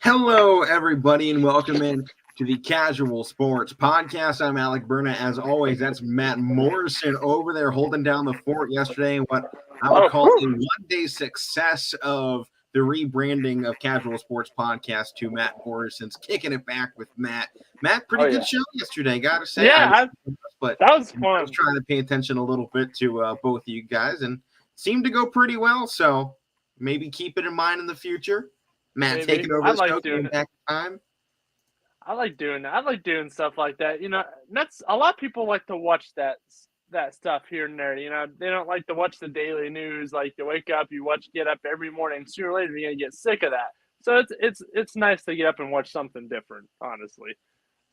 Hello, everybody, and welcome in to the Casual Sports Podcast. I'm Alek Koberna. As always, that's Matt Morrison over there holding down the fort yesterday in what I would call a one-day success of the rebranding of Casual Sports Podcast to Matt Morrison's Kicking It Back with Matt. Matt, pretty good show yesterday, got to say. Yeah, that was fun. I was trying to pay attention a little bit to both of you guys, and seemed to go pretty well, so maybe keep it in mind in the future. Matt taking over the show, going back in time. I like doing that. I like doing stuff like that. You know, that's a lot of people like to watch that stuff here and there. You know, they don't like to watch the daily news. Like you wake up, get up every morning. Sooner or later, you're gonna get sick of that. So it's nice to get up and watch something different. Honestly,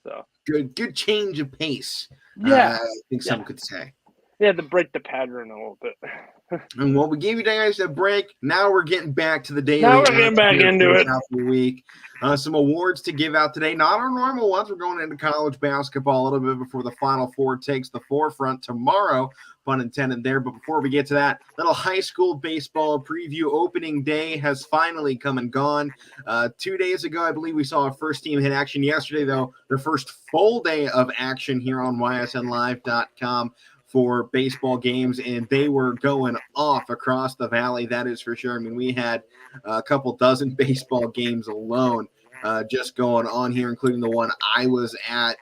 so good change of pace. Yeah, I think some could say. Yeah, to break the pattern a little bit. And while we gave you guys a break, now we're getting back to the daily. Now we're getting back into it. The week. Some awards to give out today. Not our normal ones. We're going into college basketball a little bit before the Final Four takes the forefront tomorrow. Pun intended there. But before we get to that, little high school baseball preview. Opening day has finally come and gone. 2 days ago, I believe we saw our first team hit action. Yesterday, though, the first full day of action here on YSNlive.com. for baseball games, and they were going off across the valley, that is for sure. I mean, we had a couple dozen baseball games alone just going on here, including the one I was at,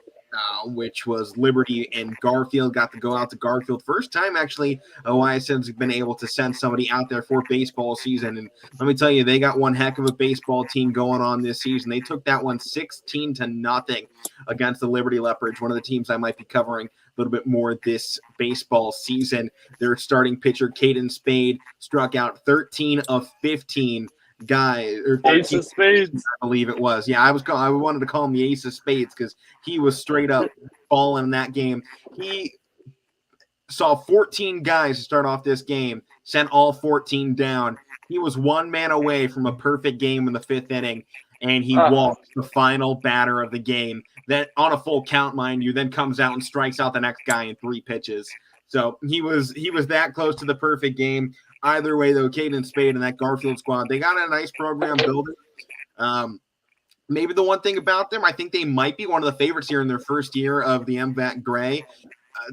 which was Liberty and Garfield. Got to go out to Garfield. First time, actually, YSN's been able to send somebody out there for baseball season. And let me tell you, they got one heck of a baseball team going on this season. They took that one 16-0 against the Liberty Leopards, one of the teams I might be covering a little bit more this baseball season. Their starting pitcher, Caden Spade, struck out 13 of 15 guys, or 13 Ace of Spades, I believe it was. Yeah, I wanted to call him the Ace of Spades because he was straight up balling in that game. He saw 14 guys start off this game, sent all 14 down. He was one man away from a perfect game in the fifth inning, and he walked the final batter of the game. That on a full count, mind you, then comes out and strikes out the next guy in 3 pitches. So he was that close to the perfect game. Either way, though, Caden Spade and that Garfield squad, they got a nice program building. Maybe the one thing about them, I think they might be one of the favorites here in their first year of the MVAC Gray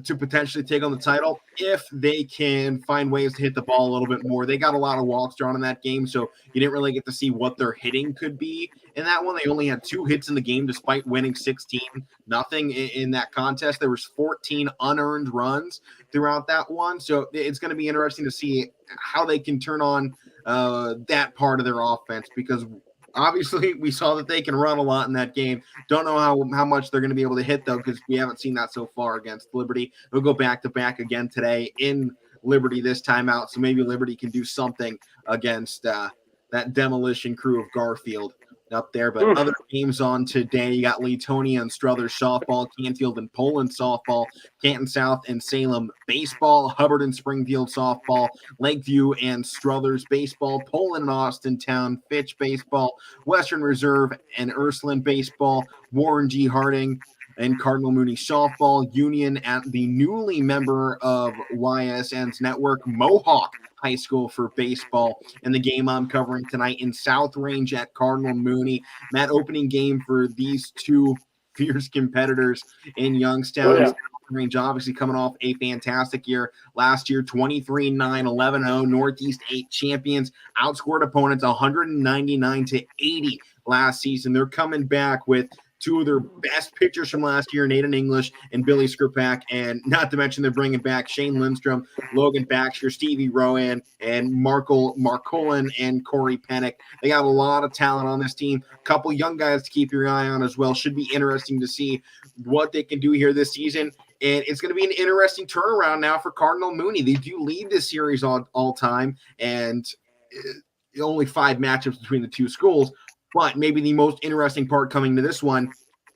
to potentially take on the title if they can find ways to hit the ball a little bit more. They got a lot of walks drawn in that game, so you didn't really get to see what their hitting could be in that one. They only had 2 hits in the game despite winning 16-0 in that contest. There was 14 unearned runs throughout that one, so it's going to be interesting to see how they can turn on that part of their offense, because obviously we saw that they can run a lot in that game. Don't know how much they're going to be able to hit, though, because we haven't seen that so far against Liberty. They'll go back-to-back again today in Liberty this time out, so maybe Liberty can do something against that demolition crew of Garfield up there. But other games on today, you got Leetonia and Struthers softball, Canfield and Poland softball, Canton South and Salem baseball, Hubbard and Springfield softball, Lakeview and Struthers baseball, Poland and Austintown Fitch baseball, Western Reserve and Ursuline baseball, Warren G. Harding and Cardinal Mooney softball, Union at the newly member of YSN's network, Mohawk High School for baseball, and the game I'm covering tonight in South Range at Cardinal Mooney. Matt, opening game for these two fierce competitors in Youngstown. range, obviously coming off a fantastic year last year, 23-9, 11-0, Northeast 8 champions, outscored opponents 199-80 last season. They're coming back with two of their best pitchers from last year, Nathan English and Billy Skripak, and not to mention they're bringing back Shane Lindstrom, Logan Baxter, Stevie Rowan, and Marcolin and Corey Pennick. They got a lot of talent on this team. A couple young guys to keep your eye on as well. Should be interesting to see what they can do here this season. And it's going to be an interesting turnaround now for Cardinal Mooney. They do lead this series all time, and only 5 matchups between the two schools. But maybe the most interesting part coming to this one,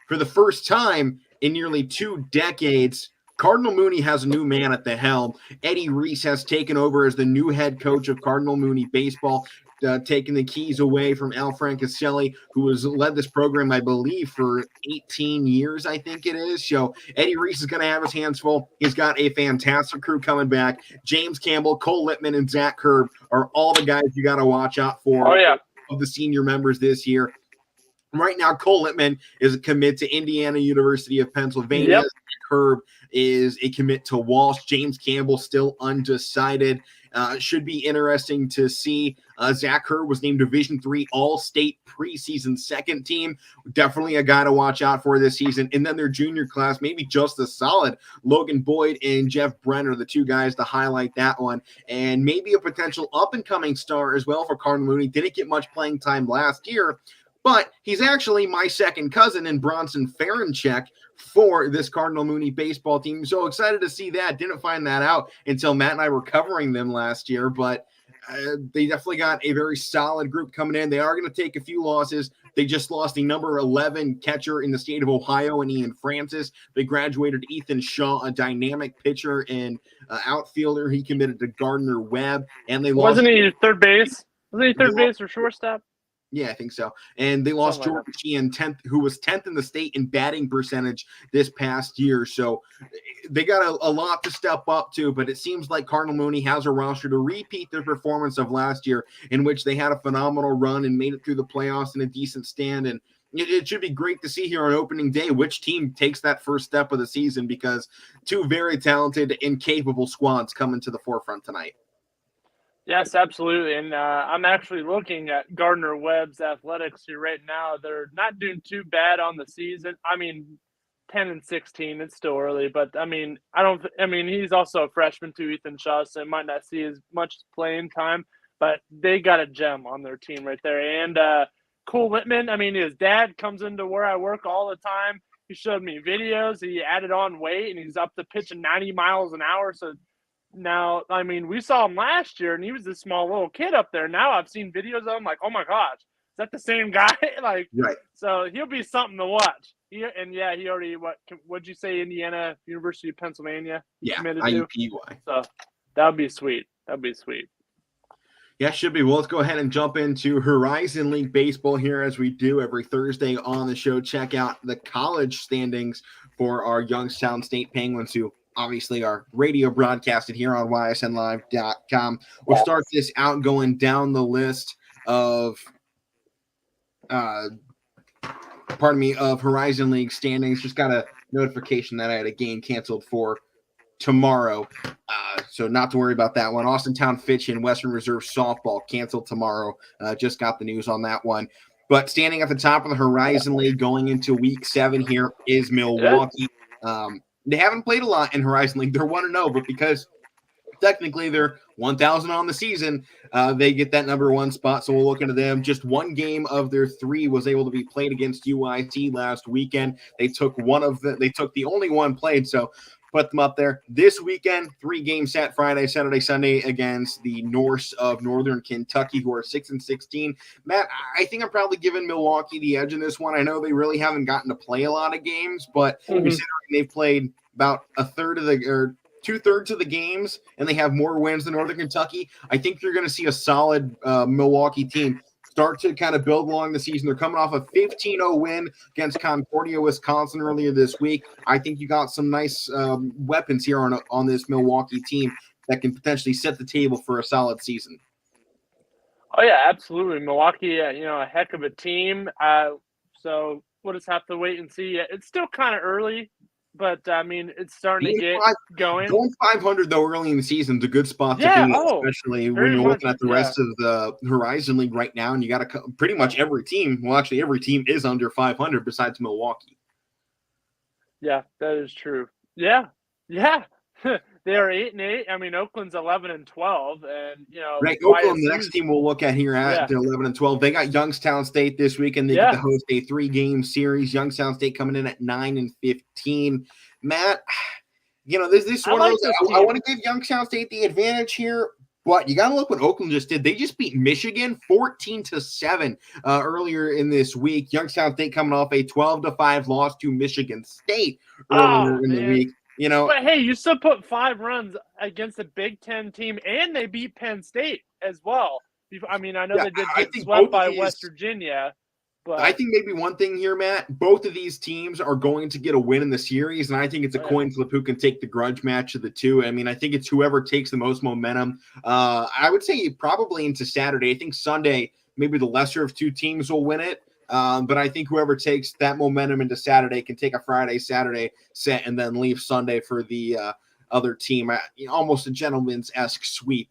for the first time in nearly 2 decades, Cardinal Mooney has a new man at the helm. Eddie Reese has taken over as the new head coach of Cardinal Mooney baseball, taking the keys away from Al Francaselli, who has led this program, I believe, for 18 years, I think it is. So Eddie Reese is going to have his hands full. He's got a fantastic crew coming back. James Campbell, Cole Littman, and Zach Herb are all the guys you got to watch out for. Oh, yeah. Of the senior members this year. Right now, Cole Littman is a commit to Indiana University of Pennsylvania. Yep. Herb is a commit to Walsh. James Campbell still undecided. Should be interesting to see. Zach Herb was named Division III All-State preseason second team. Definitely a guy to watch out for this season. And then their junior class, maybe just as solid. Logan Boyd and Jeff Brenner, the two guys to highlight that one. And maybe a potential up-and-coming star as well for Cardinal Mooney. Didn't get much playing time last year, but he's actually my second cousin in Bronson Ferenchek for this Cardinal Mooney baseball team. So excited to see that. Didn't find that out until Matt and I were covering them last year, but they definitely got a very solid group coming in. They are going to take a few losses. They just lost the number 11 catcher in the state of Ohio, and Ian Francis. They graduated Ethan Shaw, a dynamic pitcher and outfielder. He committed to Gardner Webb, and they lost. Wasn't he third base? Wasn't he third base or shortstop? Yeah, I think so. And they lost Jordan Sheehan, 10th, who was 10th in the state in batting percentage this past year. So they got a lot to step up to, but it seems like Cardinal Mooney has a roster to repeat their performance of last year, in which they had a phenomenal run and made it through the playoffs in a decent stand. And it should be great to see here on opening day which team takes that first step of the season, because two very talented and capable squads coming to the forefront tonight. Yes, absolutely. And I'm actually looking at Gardner Webb's athletics here right now. They're not doing too bad on the season. I mean, 10-16, it's still early, but he's also a freshman too, Ethan Shaw, so might not see as much playing time, but they got a gem on their team right there. And Cole Littman, his dad comes into where I work all the time. He showed me videos. He added on weight, and he's up to pitching 90 miles an hour. So now, we saw him last year, and he was this small little kid up there. Now I've seen videos of him, like, oh my gosh, is that the same guy? Right. So he'll be something to watch. He already, what'd you say, Indiana University of Pennsylvania? Yeah, IUPUI. So that would be sweet. Yeah, should be. Well, let's go ahead and jump into Horizon League baseball here, as we do every Thursday on the show. Check out the college standings for our Youngstown State Penguins, who obviously are radio broadcasted here on ysnlive.com. We'll start this out going down the list of Horizon League standings. Just got a notification that I had a game canceled for tomorrow, so not to worry about that one. Austintown Fitch and Western Reserve softball canceled tomorrow. Just got the news on that one. But standing at the top of the Horizon League going into week 7 here is Milwaukee. They haven't played a lot in Horizon League. They're 1-0, but because technically they're 1,000 on the season, they get that number 1 spot. So we'll look into them. Just one game of their 3 was able to be played against UIT last weekend. They took the only one played, so put them up there. This weekend, 3 game set, Friday, Saturday, Sunday, against the Norse of Northern Kentucky, who are 6-16. Matt, I think I'm probably giving Milwaukee the edge in this one. I know they really haven't gotten to play a lot of games, but considering they've played about 2/3 of the games, and they have more wins than Northern Kentucky, I think you're going to see a solid Milwaukee team start to kind of build along the season. They're coming off a 15-0 win against Concordia, Wisconsin earlier this week. I think you got some nice weapons here on this Milwaukee team that can potentially set the table for a solid season. Oh, yeah, absolutely. Milwaukee, a heck of a team. So we'll just have to wait and see. It's still kind of early, but I mean, it's starting to get going. Going 500 though early in the season is a good spot to be, especially when you're looking at the rest of the Horizon League right now, and you got pretty much every team. Well, actually, every team is under 500 besides Milwaukee. Yeah, that is true. Yeah. They are 8-8. I mean, Oakland's 11-12, and right. Oakland, the next team we'll look at here at 11-12. They got Youngstown State this week, and they get to host a 3-game series. Youngstown State coming in at 9-15. Matt, this is one of those. I want to give Youngstown State the advantage here, but you got to look what Oakland just did. They just beat Michigan 14-7 earlier in this week. Youngstown State coming off a 12-5 loss to Michigan State earlier in the week. But hey, you still put 5 runs against a Big Ten team, and they beat Penn State as well. I mean, I know they did get swept by West Virginia, but I think maybe one thing here, Matt, both of these teams are going to get a win in the series, and I think it's a coin flip who can take the grudge match of the two. I mean, I think it's whoever takes the most momentum. I would say probably into Saturday. I think Sunday, maybe the lesser of two teams will win it. But I think whoever takes that momentum into Saturday can take a Friday, Saturday set and then leave Sunday for the other team. Almost a gentleman's-esque sweep,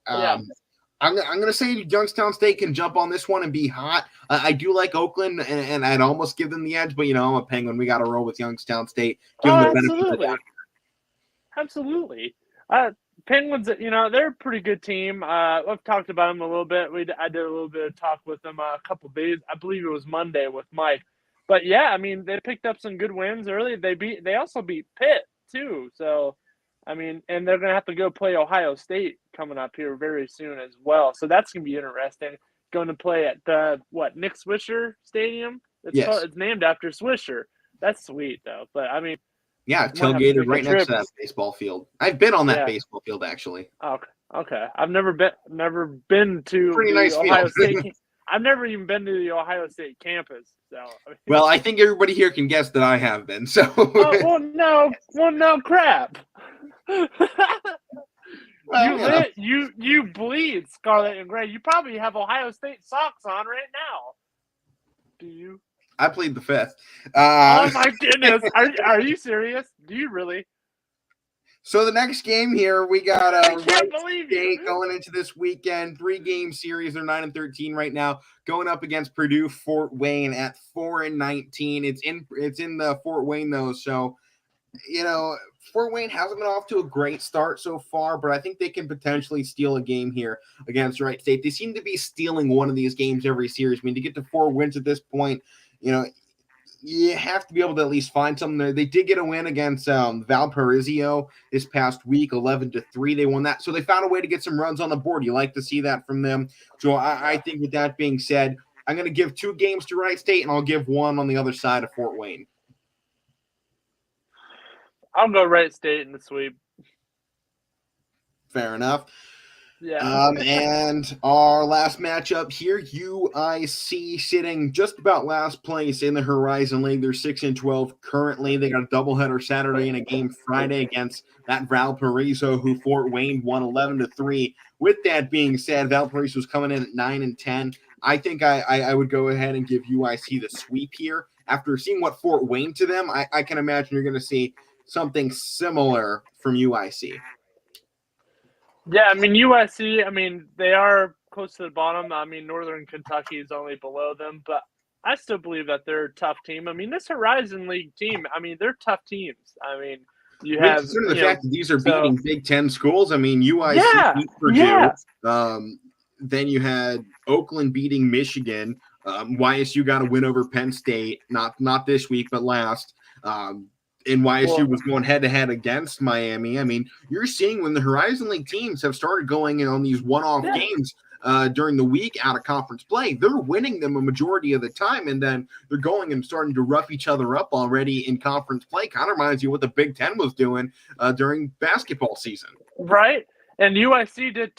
I'm going to say Youngstown State can jump on this one and be hot. I do like Oakland, and I'd almost give them the edge, but, I'm a Penguin. We got to roll with Youngstown State. Give them the benefit of the doubt. Absolutely. Penguins, they're a pretty good team. I've talked about them a little bit. I did a little bit of talk with them a couple days. I believe it was Monday with Mike. But yeah, I mean, they picked up some good wins early. They also beat Pitt too. So, I mean, and they're gonna have to go play Ohio State coming up here very soon as well. So that's gonna be interesting. Going to play at Nick Swisher Stadium. It's named after Swisher. That's sweet though. But I mean. Yeah, tailgated right next to that baseball field. I've been on that baseball field actually. Okay. I've never been to pretty nice Ohio field. State. I've never even been to the Ohio State campus. So well, I think everybody here can guess that I have been. So no, crap. You bleed scarlet and gray. You probably have Ohio State socks on right now. Do you? I plead the fifth. Oh my goodness! Are you serious? Do you really? So the next game here, we got I can't believe State going into this weekend. 3-game series. They're 9-13 right now, going up against Purdue Fort Wayne at 4-19. It's in the Fort Wayne though, so Fort Wayne hasn't been off to a great start so far, but I think they can potentially steal a game here against Wright State. They seem to be stealing one of these games every series. I mean, to get to 4 wins at this point. You have to be able to at least find something there. They did get a win against Valparaiso this past week, 11-3. They won that. So they found a way to get some runs on the board. You like to see that from them. So I think with that being said, I'm going to give 2 games to Wright State, and I'll give 1 on the other side of Fort Wayne. I'll go Wright State in the sweep. Fair enough. Yeah. And our last matchup here, UIC sitting just about last place in the Horizon League. They're 6-12 currently. They got a doubleheader Saturday and a game Friday against that Valparaiso, who Fort Wayne won 11-3. With that being said, Valparaiso's coming in at 9-10. I think I would go ahead and give UIC the sweep here. After seeing what Fort Wayne to them, I can imagine you're going to see something similar from UIC. Yeah, I mean, USC, they are close to the bottom. I mean, Northern Kentucky is only below them, but I still believe that they're a tough team. I mean, this Horizon League team, they're tough teams. I mean, you have consider the fact that these are beating Big Ten schools. I mean, UIC beat Purdue. Yeah. Then you had Oakland beating Michigan. YSU got a win over Penn State, not this week, but last. And YSU was going head-to-head against Miami. I mean, you're seeing when the Horizon League teams have started going on these one-off games during the week out of conference play, they're winning them a majority of the time, and then they're going and starting to rough each other up already in conference play. Kind of reminds you what the Big Ten was doing during basketball season. Right, and USC did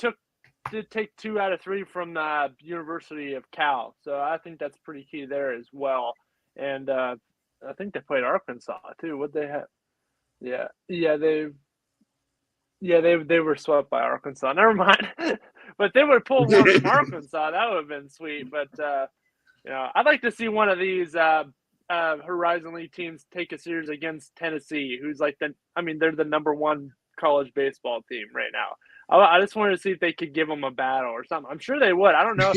take 2 out of 3 from the University of Cal, so I think that's pretty key there as well. And I think they played Arkansas too. What they have? They were swept by Arkansas. Never mind. But they would pull one from Arkansas. That would have been sweet. But I'd like to see one of these Horizon League teams take a series against Tennessee, who's like they're the number one college baseball team right now. I just wanted to see if they could give them a battle or something. I'm sure they would. I don't know.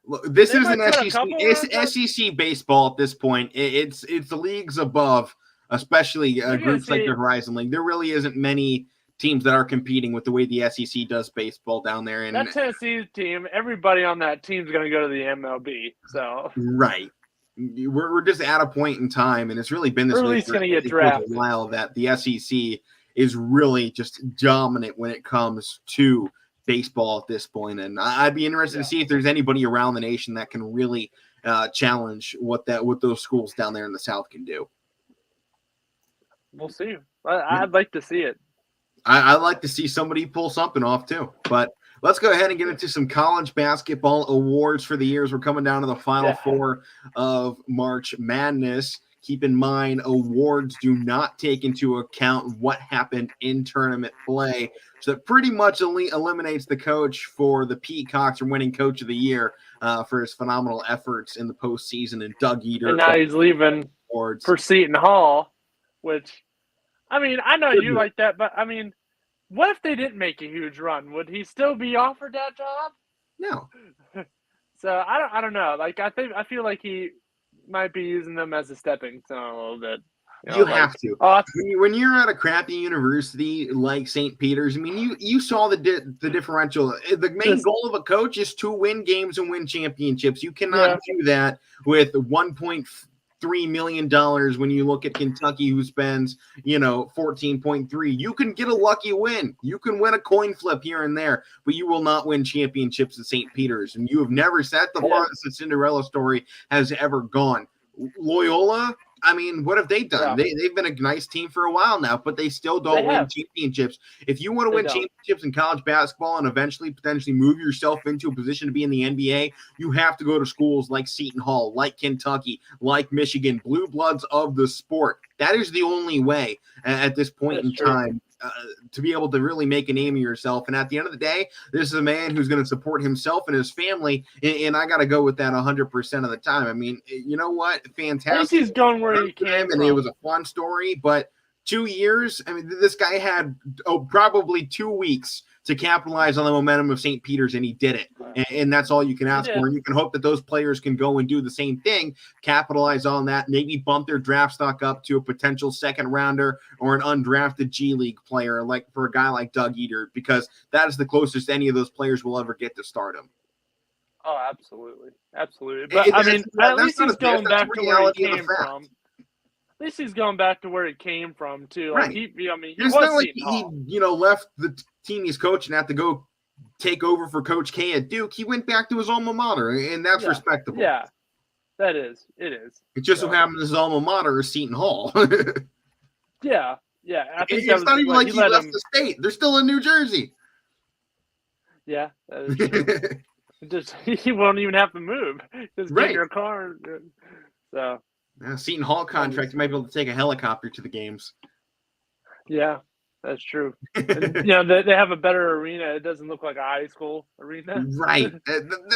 Look, this They isn't might put a SEC. couple It's SEC baseball at this point. It's the leagues above, especially groups like the Horizon League. There really isn't many teams that are competing with the way the SEC does baseball down there. And that Tennessee team, everybody on that team is going to go to the MLB. So right, we're just at a point in time, and it's really been this or at way least for going to get a drafted. while that the SEC is really just dominant when it comes to baseball at this point. And I'd be interested to see if there's anybody around the nation that can really challenge what those schools down there in the South can do. We'll see. I'd like to see it. I'd like to see somebody pull something off too. But let's go ahead and get into some college basketball awards for the years. We're coming down to the final four of March Madness. Keep in mind, awards do not take into account what happened in tournament play. So it pretty much eliminates the coach for the Peacocks from winning Coach of the Year for his phenomenal efforts in the postseason. And Doug Eater. And now he's leaving awards for Seton Hall, which, I mean, I know you like that, but, I mean, what if they didn't make a huge run? Would he still be offered that job? No. So I don't know. Like I feel like he might be using them as a stepping stone a little bit. You have to. When you're at a crappy university like St. Peter's, I mean, you saw the differential. The main goal of a coach is to win games and win championships. You cannot do that with $1.3 million when you look at Kentucky, who spends, 14.3. You can get a lucky win. You can win a coin flip here and there, but you will not win championships at St. Peter's. And you have never set the farthest the Cinderella story has ever gone. Loyola, I mean, what have they done? They've been a nice team for a while now, but they still don't win championships. If you want to win championships in college basketball and eventually potentially move yourself into a position to be in the NBA, you have to go to schools like Seton Hall, like Kentucky, like Michigan, blue bloods of the sport. That is the only way at this point in time to be able to really make a name of yourself. And at the end of the day, this is a man who's going to support himself and his family. And I got to go with that 100% of the time. I mean, you know what? Fantastic. At least he's going where he came from. It was a fun story, but 2 years, I mean, this guy had probably 2 weeks to capitalize on the momentum of St. Peter's, and he did it. And that's all you can ask for. And you can hope that those players can go and do the same thing, capitalize on that, maybe bump their draft stock up to a potential second rounder or an undrafted G League player, like for a guy like Doug Eater, because that is the closest any of those players will ever get to stardom. Oh, absolutely. Absolutely. But, I mean, at least he's going back to where he came from. At least he's going back to where he came from, too. Like it's not like he left the team he's coaching and had to go take over for Coach K at Duke. He went back to his alma mater, and that's respectable. Yeah, that is. It is. It just so happens his alma mater is Seton Hall. Yeah. I think it's not even like he left the state. They're still in New Jersey. Yeah, that is true. He won't even have to move. Just get your car. So. Seton Hall contract, you might be able to take a helicopter to the games. Yeah, that's true. And, they have a better arena. It doesn't look like a high school arena. Right.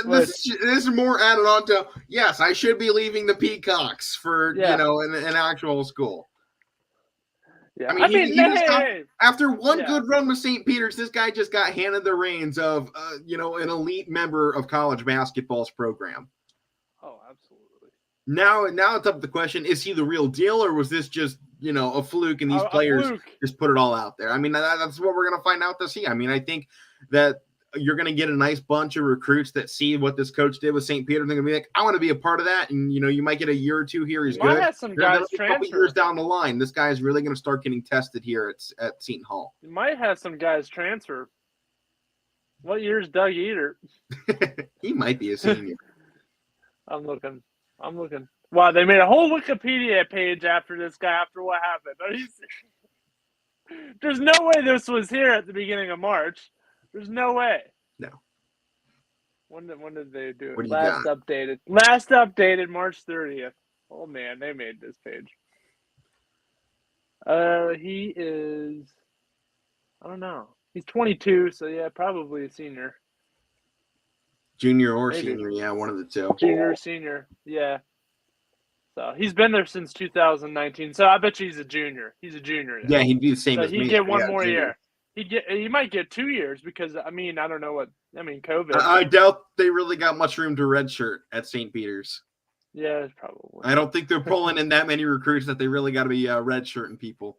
This is more added on to, yes, I should be leaving the Peacocks for, an actual school. Yeah. I mean, after one good run with St. Peter's, this guy just got handed the reins of, an elite member of college basketball's program. Oh, absolutely. Now it's up to the question, is he the real deal, or was this just, a fluke and these players just put it all out there? I mean, that's what we're going to find out this year. I mean, I think that you're going to get a nice bunch of recruits that see what this coach did with St. Peter. They're going to be like, I want to be a part of that. And, you might get a year or two here. He's good. Have some guys a couple years down the line, this guy is really going to start getting tested here at Seton Hall. You might have some guys transfer. What year is Doug Eater? He might be a senior. I'm looking. Wow, they made a whole Wikipedia page after this guy after what happened. There's no way this was here at the beginning of March. There's no way. No. When did they do it? What do you Last got? updated March 30th. Oh man, they made this page. He is, I don't know. He's 22, so yeah, probably a senior. Junior or senior, yeah, one of the two. Junior or senior, yeah. So he's been there since 2019. So I bet you he's a junior. He's a junior now. Yeah, he'd be the same So as me. he'd get one Yeah, more junior. year. He might get 2 years because I don't know COVID. I doubt they really got much room to redshirt at St. Peter's. Yeah, probably. I don't think they're pulling in that many recruits that they really got to be redshirting people.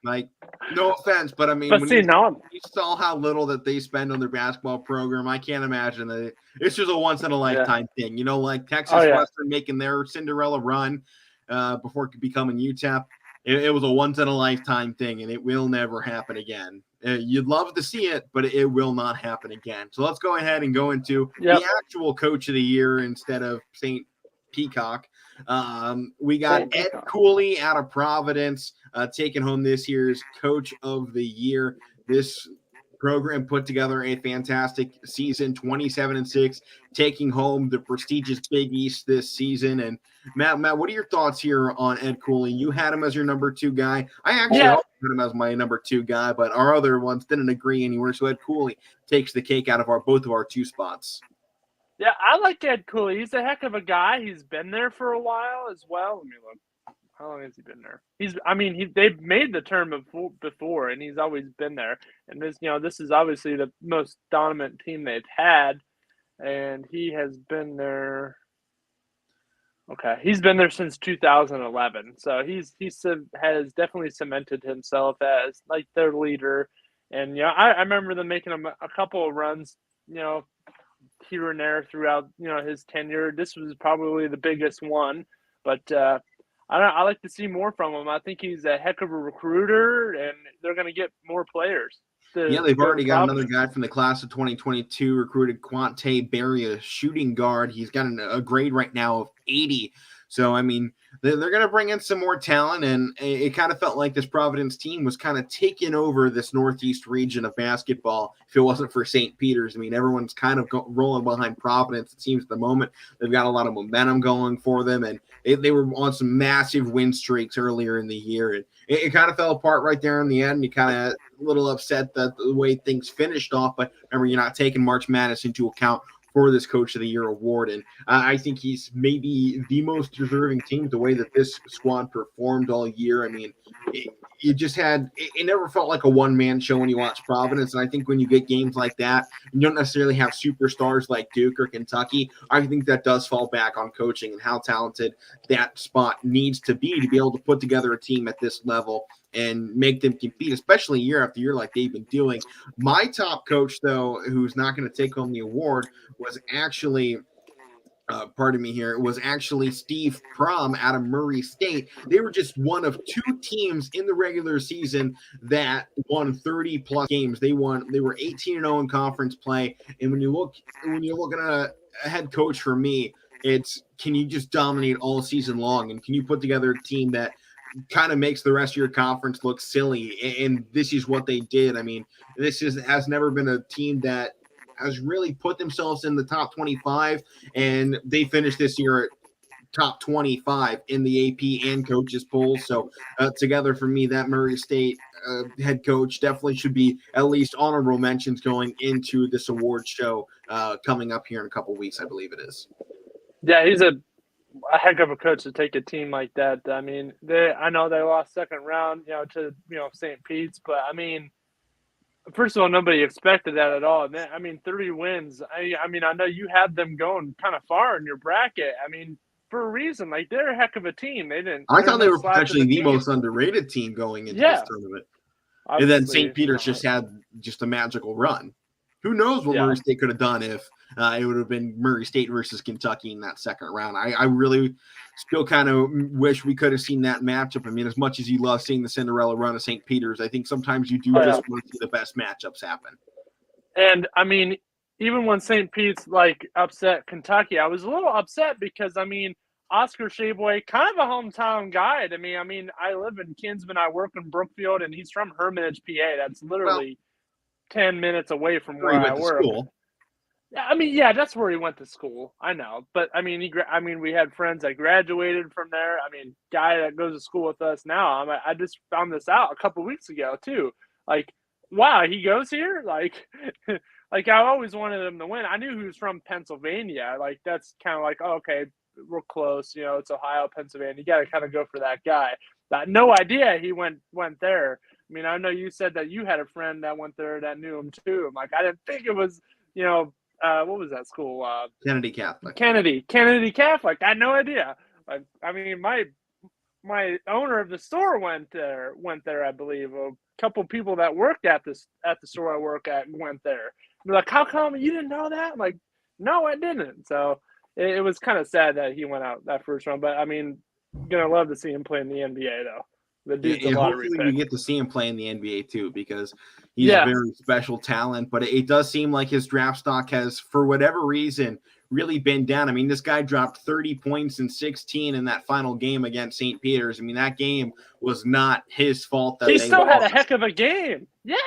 Like, no offense, but I mean, But when see, now you saw how little that they spend on their basketball program, I can't imagine that it's just a once in a lifetime thing. You know, like Texas Western making their Cinderella run before becoming UTEP. It was a once in a lifetime thing, and it will never happen again. You'd love to see it, but it will not happen again. So let's go ahead and go into the actual coach of the year instead of St. Peacock. We got Ed Cooley out of Providence taking home this year's coach of the year. This program put together a fantastic season, 27-6, taking home the prestigious Big East this season. And Matt, what are your thoughts here on Ed Cooley? You had him as your number 2 guy. I actually also had him as my number 2 guy, but our other ones didn't agree anywhere. So Ed Cooley takes the cake out of both of our 2 spots. Yeah, I like Ed Cooley. He's a heck of a guy. He's been there for a while as well. Let me look. How long has he been there? They've made the term before, and he's always been there. And this is obviously the most dominant team they've had, and he has been there. Okay, he's been there since 2011, so he has definitely cemented himself as like their leader. And I remember them making a couple of runs, here and there throughout his tenure. This was probably the biggest one, but I like to see more from him. I think he's a heck of a recruiter, and they're going to get more players. They've already got another guy from the class of 2022 recruited, Quante Berry, a shooting guard. He's got a grade right now of 80. So, I mean, they're going to bring in some more talent, and it kind of felt like this Providence team was kind of taking over this Northeast region of basketball if it wasn't for St. Peter's. I mean, everyone's kind of rolling behind Providence, it seems, at the moment. They've got a lot of momentum going for them, and they were on some massive win streaks earlier in the year, and it kind of fell apart right there in the end. You kind of a little upset that the way things finished off, but remember, you're not taking March Madness into account for this Coach of the Year award. And I think he's maybe the most deserving team the way that this squad performed all year. I mean, it never felt like a one-man show when you watch Providence. And I think when you get games like that, you don't necessarily have superstars like Duke or Kentucky. I think that does fall back on coaching and how talented that spot needs to be able to put together a team at this level and make them compete, especially year after year like they've been doing. My top coach, though, who's not going to take home the award, was actually Steve Prom out of Murray State. They were just one of 2 teams in the regular season that won 30-plus games. They were 18-0 in conference play. And when you're looking at a head coach, for me, it's, can you just dominate all season long? And can you put together a team that kind of makes the rest of your conference look silly? And this is what they did. I mean, has never been a team that has really put themselves in the top 25, and they finished this year at top 25 in the AP and coaches polls. So together, for me, that Murray State head coach definitely should be at least honorable mentions going into this award show coming up here in a couple weeks, I believe it is. Yeah, he's a heck of a coach to take a team like that. I mean, I know they lost second round, to St. Pete's, but I mean, first of all, nobody expected that at all. I mean, 30 wins. I know you had them going kind of far in your bracket. I mean, for a reason. Like, they're a heck of a team. I thought they were potentially the most underrated team going into this tournament. And then St. Peter's just had a magical run. Who knows what Murray State could have done if it would have been Murray State versus Kentucky in that second round. I really still kind of wish we could have seen that matchup. I mean, as much as you love seeing the Cinderella run of St. Peter's, I think sometimes you do just want to see the best matchups happen. And, I mean, even when St. Pete's, upset Kentucky, I was a little upset because, Oscar Sheeway, kind of a hometown guy to me. I live in Kinsman, I work in Brookfield, and he's from Hermitage, PA. That's literally 10 minutes away from where I work. Yeah, that's where he went to school. I know, but we had friends that graduated from there. Guy that goes to school with us now. I just found this out a couple weeks ago too. Wow, he goes here. I always wanted him to win. I knew he was from Pennsylvania. That's kind of okay. we're close. You know, it's Ohio, Pennsylvania. You got to kind of go for that guy. No idea he went there. I mean, I know you said that you had a friend that went there that knew him too. I'm like, I didn't think it was, you know, what was that school? Kennedy Catholic. Kennedy Catholic. I had no idea. Like, I mean, my owner of the store went there. I believe a couple people that worked at the store I work at went there. They're like, how come you didn't know that? I'm like, no, I didn't. So it was kind of sad that he went out that first round. But I mean, gonna love to see him play in the NBA though. The dude's a lottery hopefully pick. we get to see him play in the NBA too, because he's a very special talent. But it does seem like his draft stock has, for whatever reason, really been down. I mean, this guy dropped 30 points in 16 in that final game against St. Peter's. I mean, that game was not his fault. He still had a heck of a game. Yeah.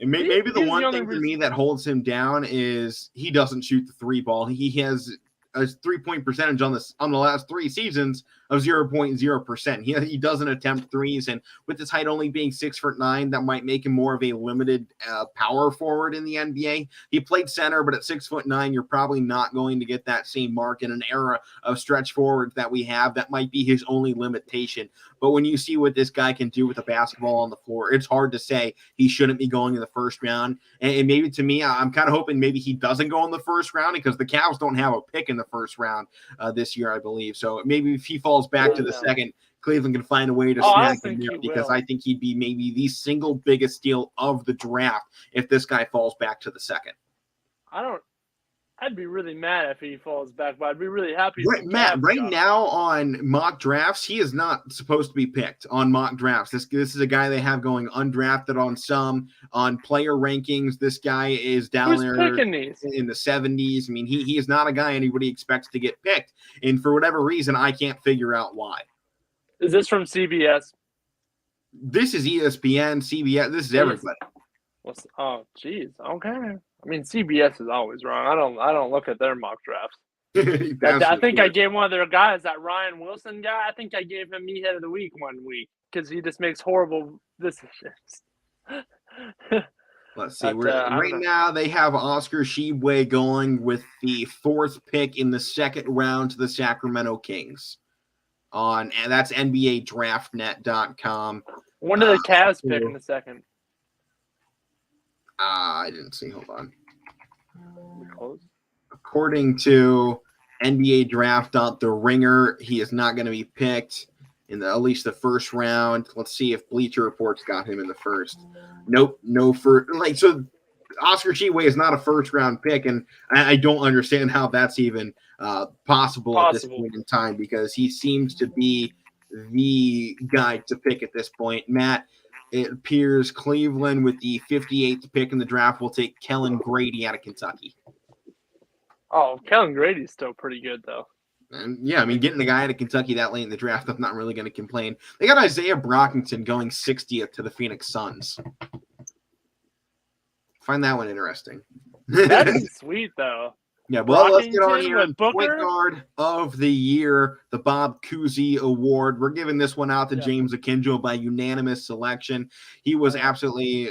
And maybe the one thing for me that holds him down is he doesn't shoot the three ball. He has a 3-point percentage on the last 3 seasons of 0.0%. He doesn't attempt threes, and with his height only being 6'9", that might make him more of a limited power forward in the NBA. He played center, but at 6'9", you're probably not going to get that same mark in an era of stretch forwards that we have. That might be his only limitation. But when you see what this guy can do with the basketball on the floor, it's hard to say he shouldn't be going in the first round. And maybe to me, I'm kind of hoping maybe he doesn't go in the first round, because the Cavs don't have a pick in the first round this year, I believe. So maybe if he falls back to the second, Cleveland can find a way to snag him there, because I think he'd be maybe the single biggest steal of the draft if this guy falls back to the second. I'd be really mad if he falls back, but I'd be really happy. Matt, right now on mock drafts, he is not supposed to be picked on mock drafts. This is a guy they have going undrafted on some. On player rankings, this guy is down there in the 70s. I mean, he is not a guy anybody expects to get picked. And for whatever reason, I can't figure out why. Is this from CBS? This is ESPN, CBS. This is everybody. Oh, geez. Okay. I mean, CBS is always wrong. I don't look at their mock drafts. I think I gave one of their guys, that Ryan Wilson guy, I think I gave him Meathead of the Week one week, because he just makes horrible decisions. Let's see. Right now, they have Oscar Sheeway going with the 4th pick in the second round to the Sacramento Kings. And that's NBADraftNet.com. When do the Cavs pick in the second? I didn't see. Hold on. According to NBA Draft. The Ringer, he is not going to be picked in at least the first round. Let's see if Bleacher Report's got him in the first. Nope, no first. So Oscar Sheeway is not a first round pick, and I don't understand how that's even possible at this point in time, because he seems to be the guy to pick at this point. Matt, it appears Cleveland, with the 58th pick in the draft, will take Kellen Grady out of Kentucky. Oh, Kellen Grady's still pretty good, though. And yeah, I mean, getting the guy out of Kentucky that late in the draft, I'm not really going to complain. They got Isaiah Brockington going 60th to the Phoenix Suns. Find that one interesting. That'd be sweet, though. Yeah, well, let's get on here. Point guard of the year, the Bob Cousy Award. We're giving this one out to James Akinjo by unanimous selection. He was absolutely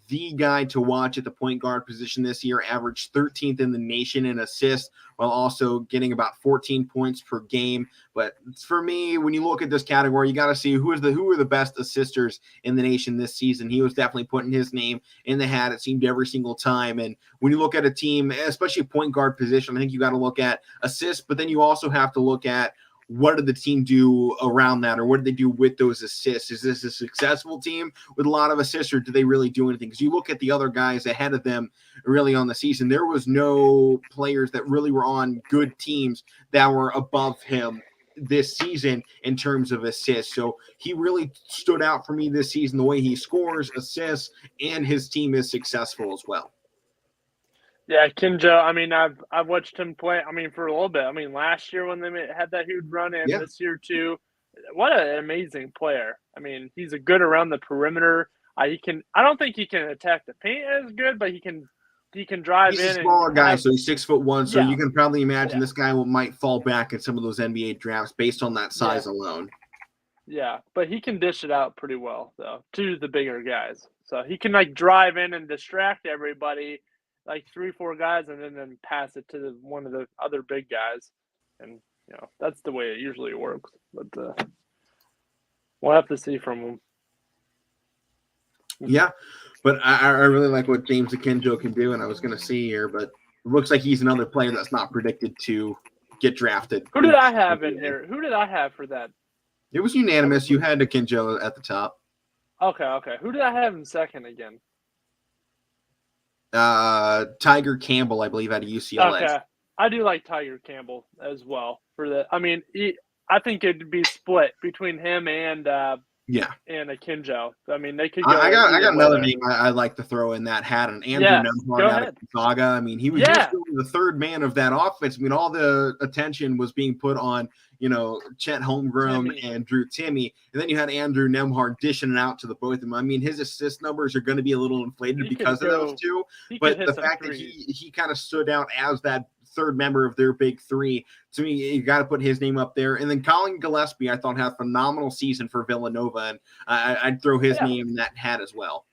the guy to watch at the point guard position this year, averaged 13th in the nation in assists, while also getting about 14 points per game. But for me, when you look at this category, you got to see who are the best assisters in the nation this season. He was definitely putting his name in the hat, it seemed, every single time. And when you look at a team, especially a point guard position, I think you got to look at assists, but then you also have to look at what did the team do around that, or what did they do with those assists? Is this a successful team with a lot of assists, or do they really do anything? Because you look at the other guys ahead of them really on the season, there was no players that really were on good teams that were above him this season in terms of assists. So he really stood out for me this season, the way he scores, assists, and his team is successful as well. Yeah, Kinjo, I mean, I've watched him play, I mean, for a little bit. I mean, last year when they had that huge run in, this year too. What an amazing player. I mean, he's a good around the perimeter. I don't think he can attack the paint as good, but he can drive in. He's a smaller guy, so he's 6'1", so you can probably imagine this guy might fall back in some of those NBA drafts based on that size alone. Yeah, but he can dish it out pretty well, though, to the bigger guys. So he can, drive in and distract everybody, 3-4 guys, and then pass it to one of the other big guys. And that's the way it usually works. But we'll have to see from him. Yeah, but I really like what James Akinjo can do, and I was going to see here, but it looks like he's another player that's not predicted to get drafted. Who did I have in here? Who did I have for that? It was unanimous. You had Akinjo at the top. Okay. Who did I have in second again? Tiger Campbell, I believe, out of UCLA. Okay, I do like Tiger Campbell as well for that. I mean, I think it'd be split between him and Akinjo. I mean, they could go. I got another name I'd like to throw in that hat, and Andrew Nemhard out of Gonzaga. I mean, he was the third man of that offense. I mean, all the attention was being put on, Chet Holmgren and Drew Timme, and then you had Andrew Nemhard dishing it out to the both of them. I mean, his assist numbers are going to be a little inflated because of those two, but the fact that he kind of stood out as that third member of their big three, to me, you got to put his name up there. And then Colin Gillespie, I thought, had a phenomenal season for Villanova, and I'd throw his name in that hat as well.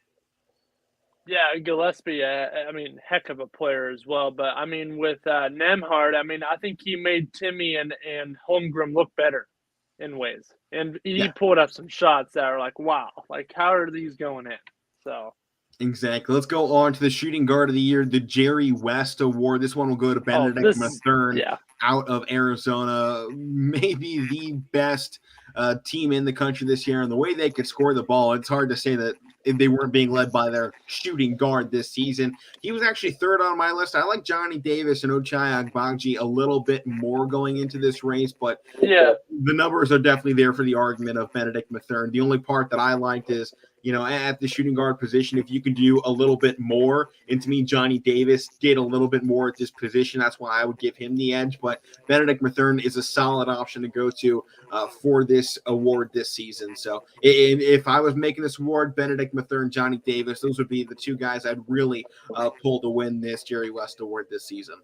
Yeah, Gillespie, I mean, heck of a player as well. But, I mean, with Nemhard, I mean, I think he made Timme and Holmgren look better in ways. And he pulled up some shots that are like, wow, like, how are these going in? So. Exactly. Let's go on to the shooting guard of the year, the Jerry West Award. This one will go to Benedict Mathern out of Arizona. Maybe the best team in the country this year. And the way they could score the ball, it's hard to say that if they weren't being led by their shooting guard this season. He was actually third on my list. I like Johnny Davis and Ochai Agbaji a little bit more going into this race, but the numbers are definitely there for the argument of Benedict Mathern. The only part that I liked is, at the shooting guard position, if you can do a little bit more, and to me, Johnny Davis did a little bit more at this position. That's why I would give him the edge. But Benedict Mathern is a solid option to go to for this award this season. So if I was making this award, Benedict Mathern, Johnny Davis, those would be the two guys I'd really pull to win this Jerry West Award this season.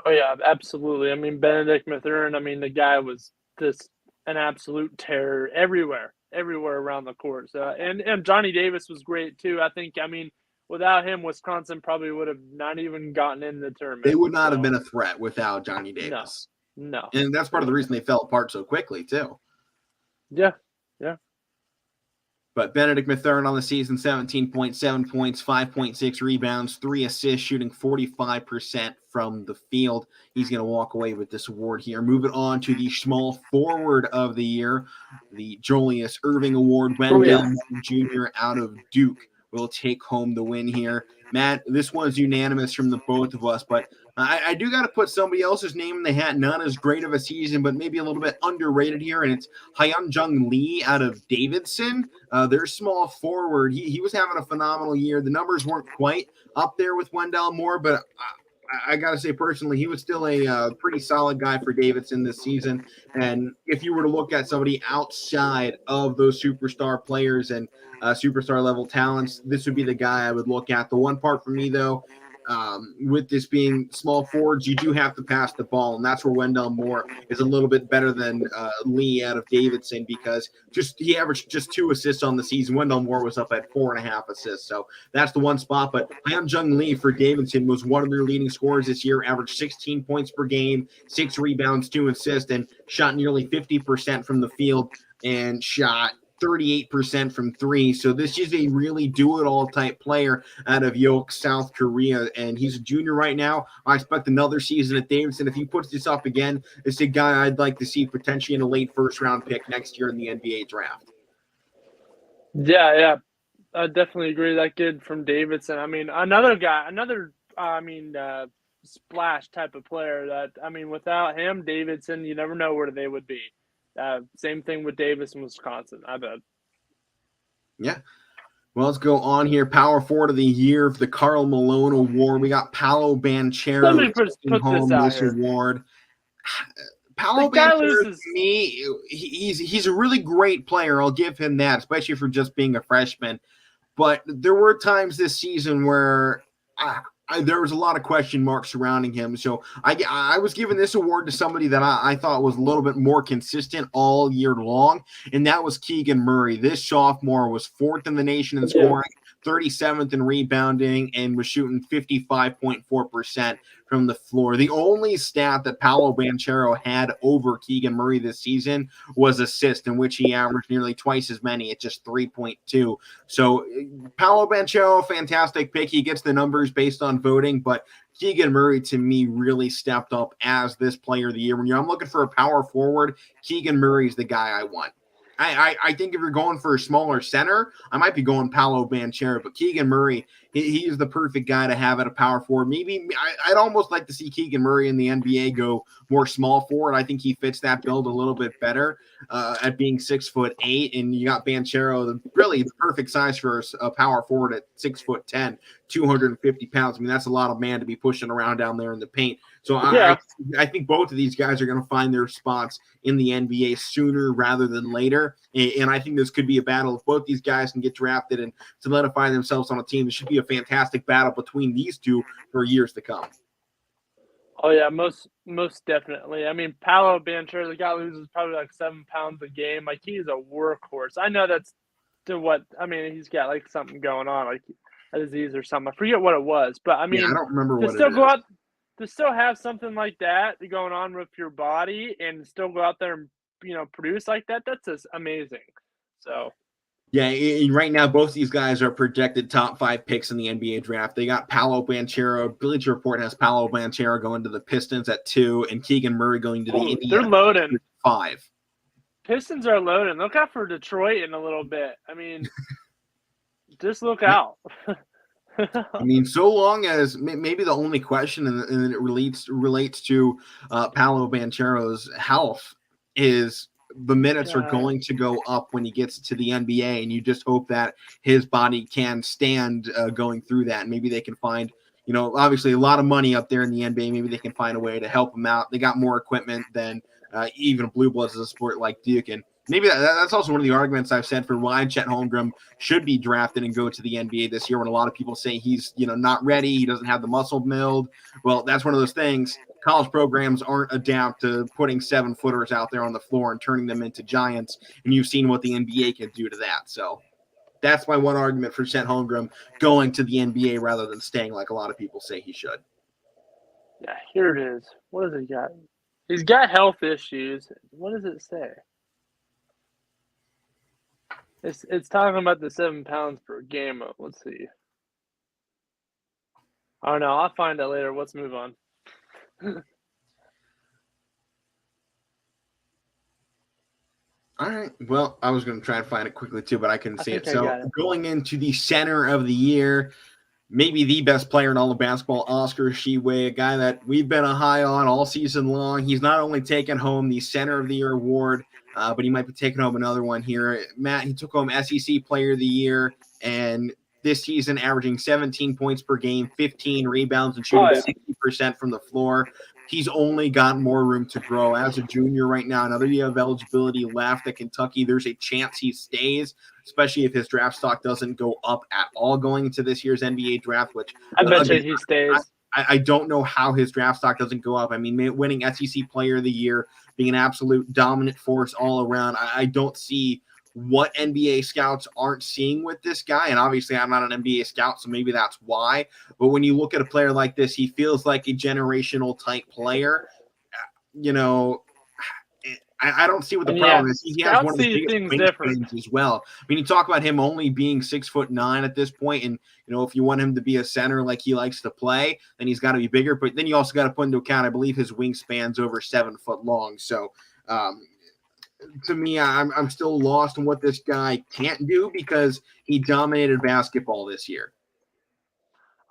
Oh, yeah, absolutely. I mean, Benedict Mathern, I mean, the guy was just an absolute terror everywhere around the court. So, and Johnny Davis was great too. I think, I mean, without him, Wisconsin probably would have not even gotten in the tournament. They would not have been a threat without Johnny Davis. No. And that's part of the reason they fell apart so quickly too. Yeah. But Benedict Mathern on the season, 17.7 points, 5.6 rebounds, 3 assists, shooting 45% from the field. He's going to walk away with this award here. Moving on to the small forward of the year, the Julius Irving Award. Wendell Jr. out of Duke will take home the win here. Matt, this one's unanimous from the both of us, but I do got to put somebody else's name in the hat. Not as great of a season, but maybe a little bit underrated here, and it's Hyunjung Lee out of Davidson. Their small forward. He was having a phenomenal year. The numbers weren't quite up there with Wendell Moore, but I got to say personally, he was still a pretty solid guy for Davidson this season. And if you were to look at somebody outside of those superstar players and superstar level talents, this would be the guy I would look at. The one part for me, though, with this being small forwards, you do have to pass the ball, and that's where Wendell Moore is a little bit better than Lee out of Davidson, because he averaged just 2 assists on the season. Wendell Moore was up at 4.5 assists, so that's the one spot. But Hyunjung Lee for Davidson was one of their leading scorers this year, averaged 16 points per game, 6 rebounds, 2 assists, and shot nearly 50% from the field and shot 38% from 3. So this is a really do-it-all type player out of Yeoke, South Korea, and he's a junior right now. I expect another season at Davidson. If he puts this up again, it's a guy I'd like to see potentially in a late first-round pick next year in the NBA draft. Yeah. I definitely agree. That kid from Davidson. I mean, another splash type of player that, I mean, without him, Davidson, you never know where they would be. Same thing with Davis and Wisconsin, I bet. Yeah. Well, let's go on here. Power forward of the year for the Karl Malone Award. We got Paolo Banchero taking home this award. Paolo Banchero, to me, he's a really great player. I'll give him that, especially for just being a freshman. But there were times this season where there was a lot of question marks surrounding him. So I was giving this award to somebody that I thought was a little bit more consistent all year long, and that was Keegan Murray. This sophomore was 4th in the nation in scoring, 37th in rebounding, and was shooting 55.4% from the floor. The only stat that Paolo Banchero had over Keegan Murray this season was assist, in which he averaged nearly twice as many at just 3.2. So Paolo Banchero, fantastic pick. He gets the numbers based on voting, but Keegan Murray, to me, really stepped up as this player of the year. When I'm looking for a power forward, Keegan Murray is the guy I want. I think if you're going for a smaller center, I might be going Paolo Banchero, but Keegan Murray, he is the perfect guy to have at a power forward. Maybe I'd almost like to see Keegan Murray in the NBA go more small forward. I think he fits that build a little bit better at being 6'8", and you got Banchero, really the perfect size for a power forward at 6'10", 250 pounds. I mean, that's a lot of man to be pushing around down there in the paint. So I think both of these guys are going to find their spots in the NBA sooner rather than later. And I think this could be a battle. If both these guys can get drafted and solidify themselves on a team, it should be a fantastic battle between these two for years to come. Oh, yeah, most definitely. I mean, Paolo Banchero, the guy loses probably like 7 pounds a game. Like, he's a workhorse. I know that's to what – I mean, he's got like something going on, like a disease or something. I forget what it was. But, I mean, I don't remember what still it go is. out – to still have something like that going on with your body and still go out there and, produce like that, that's just amazing. So, yeah, right now, both these guys are projected top 5 picks in the NBA draft. They got Paolo Banchero. Bleacher Report has Paolo Banchero going to the Pistons at 2 and Keegan Murray going to the Indiana. They're loading. 5. Pistons are loading. Look out for Detroit in a little bit. I mean, just look out. I mean, so long as maybe the only question, and it relates to Paolo Banchero's health, is the minutes are going to go up when he gets to the NBA, and you just hope that his body can stand going through that. And maybe they can find, obviously a lot of money up there in the NBA. Maybe they can find a way to help him out. They got more equipment than even Blue Bloods as a sport like Duke. And maybe that's also one of the arguments I've said for why Chet Holmgren should be drafted and go to the NBA this year, when a lot of people say he's, not ready. He doesn't have the muscle build. Well, that's one of those things. College programs aren't adapt to putting 7-footers out there on the floor and turning them into giants. And you've seen what the NBA can do to that. So that's my one argument for Chet Holmgren going to the NBA rather than staying like a lot of people say he should. Yeah, here it is. What has he got? He's got health issues. What does it say? It's talking about the 7 pounds per game. Let's see. I don't know. I'll find out later. Let's move on. All right. Well, I was going to try and find it quickly too, but I couldn't see it. So going into the center of the year, maybe the best player in all of basketball, Oscar Sheeway, a guy that we've been high on all season long. He's not only taken home the Center of the Year award, but he might be taking home another one here. Matt, he took home SEC Player of the Year, and this season averaging 17 points per game, 15 rebounds, and shooting 60% from the floor. He's only got more room to grow as a junior right now. Another year of eligibility left at Kentucky. There's a chance he stays, especially if his draft stock doesn't go up at all going into this year's NBA draft, which I bet you he stays. I don't know how his draft stock doesn't go up. I mean, winning SEC Player of the Year, being an absolute dominant force all around, I don't see what NBA scouts aren't seeing with this guy. And obviously I'm not an NBA scout, so maybe that's why. But when you look at a player like this, he feels like a generational type player. I don't see what the problem is. He has one of the biggest wingspans as well. I mean, you talk about him only being 6'9" at this point, and if you want him to be a center like he likes to play, then he's got to be bigger. But then you also got to put into account, I believe his wingspan's over 7 foot long. So to me, I'm still lost on what this guy can't do because he dominated basketball this year.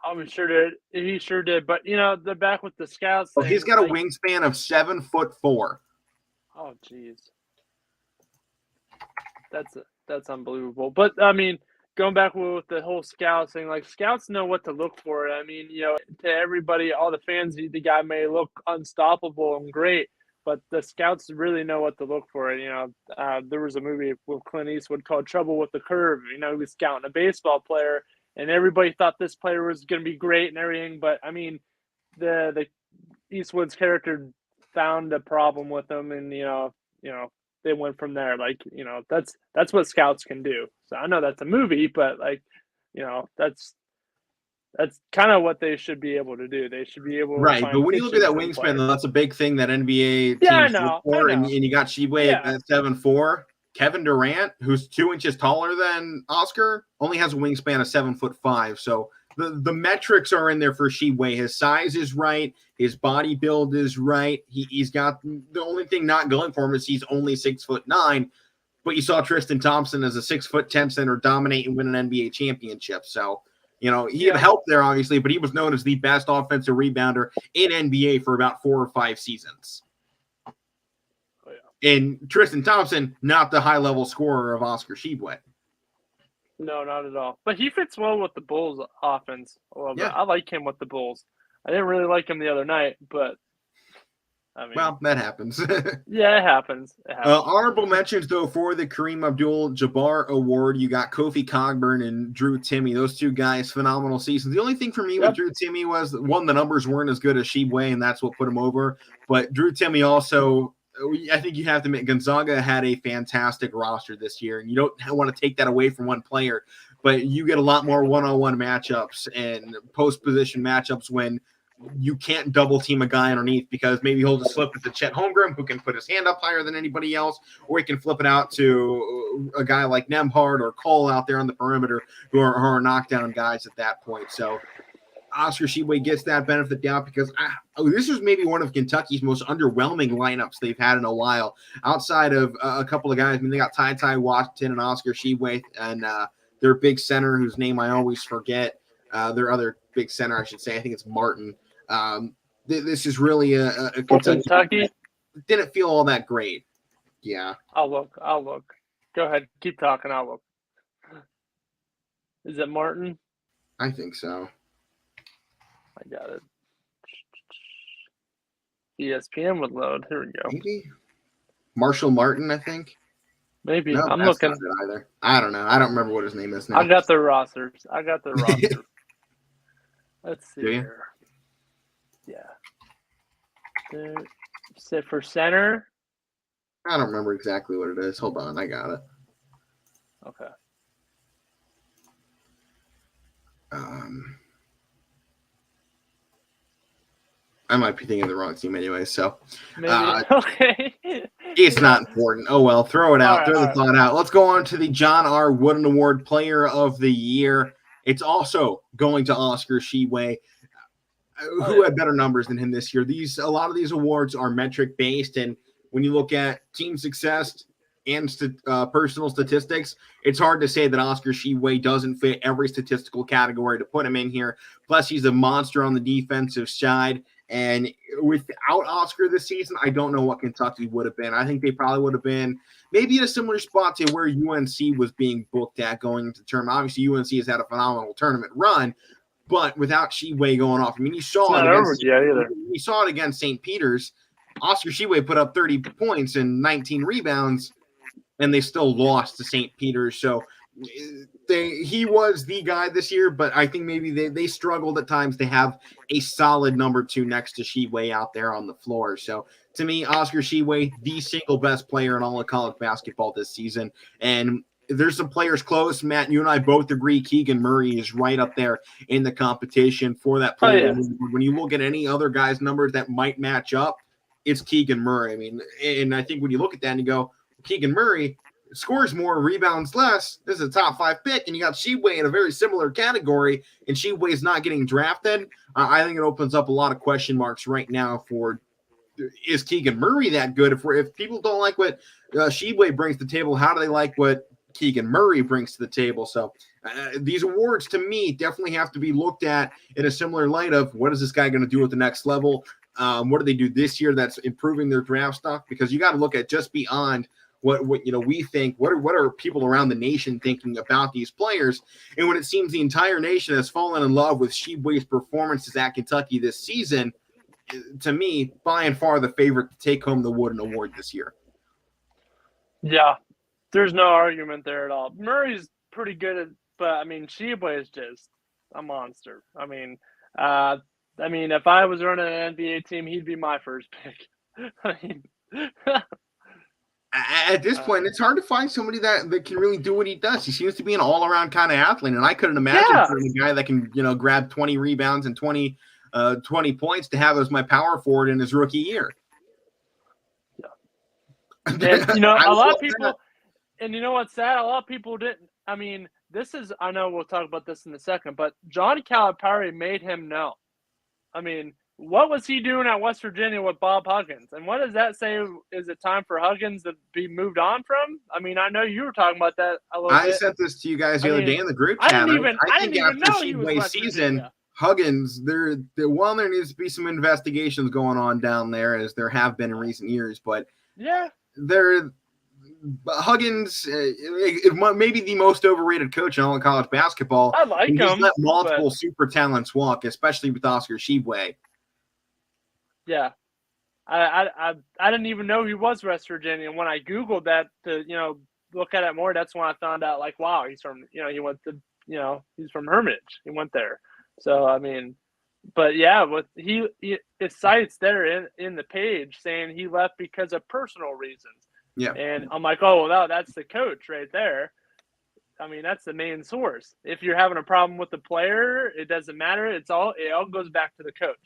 Oh, he sure did. He sure did. But they're back with the scouts. Oh, he's got a wingspan of 7'4". Oh, jeez. That's unbelievable. But I mean, going back with the whole scouts thing, like scouts know what to look for. I mean, to everybody, all the fans, the guy may look unstoppable and great, but the scouts really know what to look for. There was a movie with Clint Eastwood called Trouble with the Curve. He was scouting a baseball player, and everybody thought this player was going to be great and everything. But I mean, the Eastwood's character found a problem with him, and they went from there. Like that's what scouts can do. So I know that's a movie, but like that's kind of what they should be able to do. They should be able to Right, but find when you look at that pitching wingspan, players. though, that's a big thing that NBA Yeah, I teams look know. for, and you got Sheeway Yeah. at 7'4". Kevin Durant, who's 2 inches taller than Oscar, only has a wingspan of 7'5". So the metrics are in there for Sheeway. His size is right. His body build is right. He's got the only thing not going for him is he's only 6'9". But you saw Tristan Thompson as a 6'10" center dominate and win an NBA championship. So, he had help there, obviously, but he was known as the best offensive rebounder in NBA for about 4 or 5 seasons. Oh, yeah. And Tristan Thompson, not the high-level scorer of Oscar Sheeway. No, not at all. But he fits well with the Bulls offense a little bit. I like him with the Bulls. I didn't really like him the other night, but well, that happens. Yeah, it happens. Honorable mentions, though, for the Kareem Abdul-Jabbar Award, you got Kofi Cogburn and Drew Timme. Those two guys, phenomenal seasons. The only thing for me with Drew Timme was, one, the numbers weren't as good as Sheeway, and that's what put him over. But Drew Timme also, I think you have to admit, Gonzaga had a fantastic roster this year, and you don't want to take that away from one player, but you get a lot more one-on-one matchups and post-position matchups when you can't double team a guy underneath because maybe he'll just flip it to Chet Holmgren, who can put his hand up higher than anybody else, or he can flip it out to a guy like Nembhard or Cole out there on the perimeter who are knockdown guys at that point. So Oscar Sheeway gets that benefit of the doubt because this was maybe one of Kentucky's most underwhelming lineups they've had in a while. Outside of a couple of guys, I mean, they got Ty Washington and Oscar Sheeway and their big center, whose name I always forget. Their other big center, I should say, I think it's Martin. This is really a Kentucky. Didn't feel all that great. Yeah. I'll look. Go ahead. Keep talking. I'll look. Is it Martin? I think so. I got it. ESPN would load. Here we go. Maybe Marshall Martin, I think. Maybe. No, I'm looking. Not it either. I don't know. I don't remember what his name is now. I got the rosters. Let's see here. Yeah. Sit for center. I don't remember exactly what it is. Hold on. I got it. Okay. I might be thinking of the wrong team anyway, so maybe. Okay. It's not important. Oh well, throw it out. Throw the thought out. Let's go on to the John R. Wooden Award Player of the Year. It's also going to Oscar Sheeway. Who had better numbers than him this year? A lot of these awards are metric based, and when you look at team success and personal statistics, it's hard to say that Oscar Sheeway doesn't fit every statistical category to put him in here. Plus, he's a monster on the defensive side. And without Oscar this season, I don't know what Kentucky would have been. I think they probably would have been maybe in a similar spot to where UNC was being booked at going into the tournament. Obviously, UNC has had a phenomenal tournament run, but without Sheeway going off, I mean, you saw it against St. Peter's. Oscar Sheeway put up 30 points and 19 rebounds, and they still lost to St. Peter's. So he was the guy this year, but I think maybe they struggled at times to have a solid number two next to Sheeway out there on the floor. So to me, Oscar Sheeway, the single best player in all of college basketball this season. And there's some players close. Matt, you and I both agree Keegan Murray is right up there in the competition for that player. Oh, yeah. When you look at any other guy's numbers that might match up, it's Keegan Murray. I mean, and I think when you look at that and you go, Keegan Murray scores more, rebounds less. This is a top 5 pick, and you got Sheeway in a very similar category, and Sheeway's not getting drafted. I think it opens up a lot of question marks right now for, is Keegan Murray that good? If people don't like what Sheeway brings to the table, how do they like what Keegan Murray brings to the table? So these awards, to me, definitely have to be looked at in a similar light of what is this guy going to do at the next level? What do they do this year that's improving their draft stock? Because you got to look at just beyond what we think. What are people around the nation thinking about these players? And when it seems the entire nation has fallen in love with Sheeway's performances at Kentucky this season, to me, by and far the favorite to take home the Wooden Award this year. Yeah, there's no argument there at all. Murray's pretty good but I mean, Sheeway is just a monster. I mean, if I was running an NBA team, he'd be my first pick. I mean, At this point, it's hard to find somebody that can really do what he does. He seems to be an all-around kind of athlete, and I couldn't imagine a guy that can, grab 20 rebounds and 20 points to have as my power forward in his rookie year. And, a lot of people, and you know what's sad? A lot of people didn't. I mean, I know we'll talk about this in a second, but John Calipari made him know. I mean, what was he doing at West Virginia with Bob Huggins? And what does that say? Is it time for Huggins to be moved on from? I mean, I know you were talking about that a little bit. I sent this to you guys the other day in the group chat. I didn't even know he was West season, Virginia. Huggins, there needs to be some investigations going on down there, as there have been in recent years. But yeah, Huggins, maybe the most overrated coach in all of college basketball. I like him. He's let multiple super talents walk, especially with Oscar Sheeway. Yeah, I didn't even know he was West Virginia. And when I Googled that to look at it more, that's when I found out wow, he's from he went to he's from Hermitage. He went there. So I mean, but yeah, with it cites there in the page saying he left because of personal reasons. Yeah, and I'm like, oh well, that's the coach right there. I mean, that's the main source. If you're having a problem with the player, it doesn't matter. It all goes back to the coach.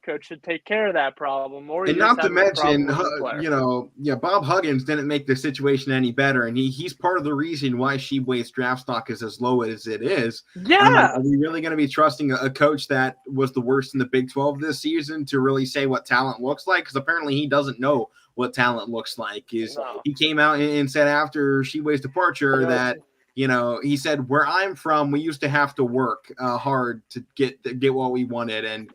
Coach should take care of that problem. And not to mention, Bob Huggins didn't make the situation any better, and he's part of the reason why Sheeway's draft stock is as low as it is. Yeah. Are we really going to be trusting a coach that was the worst in the Big 12 this season to really say what talent looks like? Because apparently he doesn't know what talent looks like. He came out and said after Sheeway's departure that he said, where I'm from, we used to have to work hard to get what we wanted, and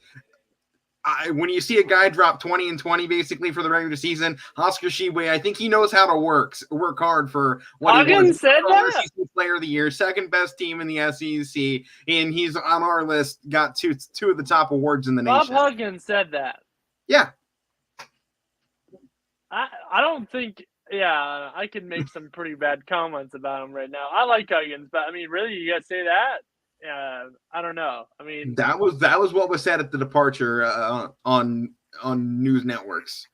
when you see a guy drop 20 and 20 basically for the regular season, Oscar Sheeway, I think he knows how to work hard for what he wants. Said that. Player of the year, second best team in the SEC, and he's on our list. Got two of the top awards in the nation. Bob Huggins said that. Yeah. I don't think. Yeah, I can make some pretty bad comments about him right now. I like Huggins, but I mean, really, you gotta say that? I don't know. I mean, that was what was said at the departure on news networks.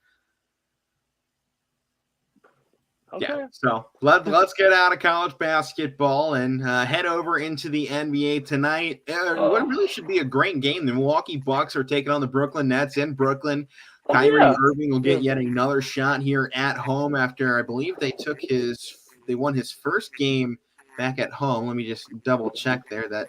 Okay. Yeah. So let's get out of college basketball and head over into the NBA tonight. What really should be a great game. The Milwaukee Bucks are taking on the Brooklyn Nets in Brooklyn. Kyrie Irving will get yet another shot here at home after I believe they won his first game back at home. Let me just double check there